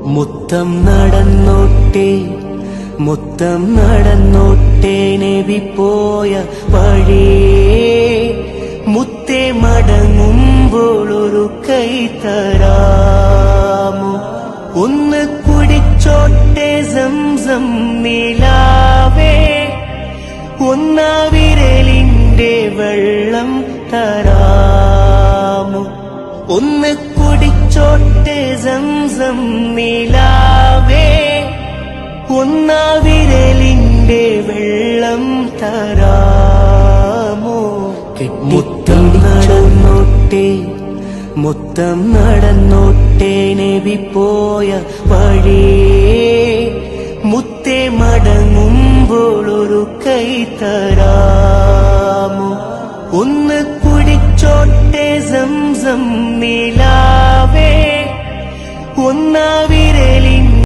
മുത്തം നടന്നോട്ടെ മുത്തം നടന്നോട്ടെ നബി പോയ വഴിയേ മുത്തേ മടങ്ങുമ്പോൾ ഒരു കൈ തരാമോ ഒന്ന് കുടിച്ചോട്ടെ സംസം നിലാവേ ഒന്നാ വിരലിന്റെ വെള്ളം തരാമോ ഒന്ന് കുടിച്ചോട്ടെ സംസം നിലാവേ ഒന്നാ വിരലിന്റെ വെള്ളം തരാമോ മുത്തം നടന്നോട്ടെ മുത്തം നടന്നോട്ടെ നബി പോയ വഴിയേ മുത്തേ മടങ്ങുമ്പോൾ ഒരു കൈ തരാമോ ഒന്ന് കുടിച്ചോട്ടെ സംസം നിലാവേ ഒന്നാ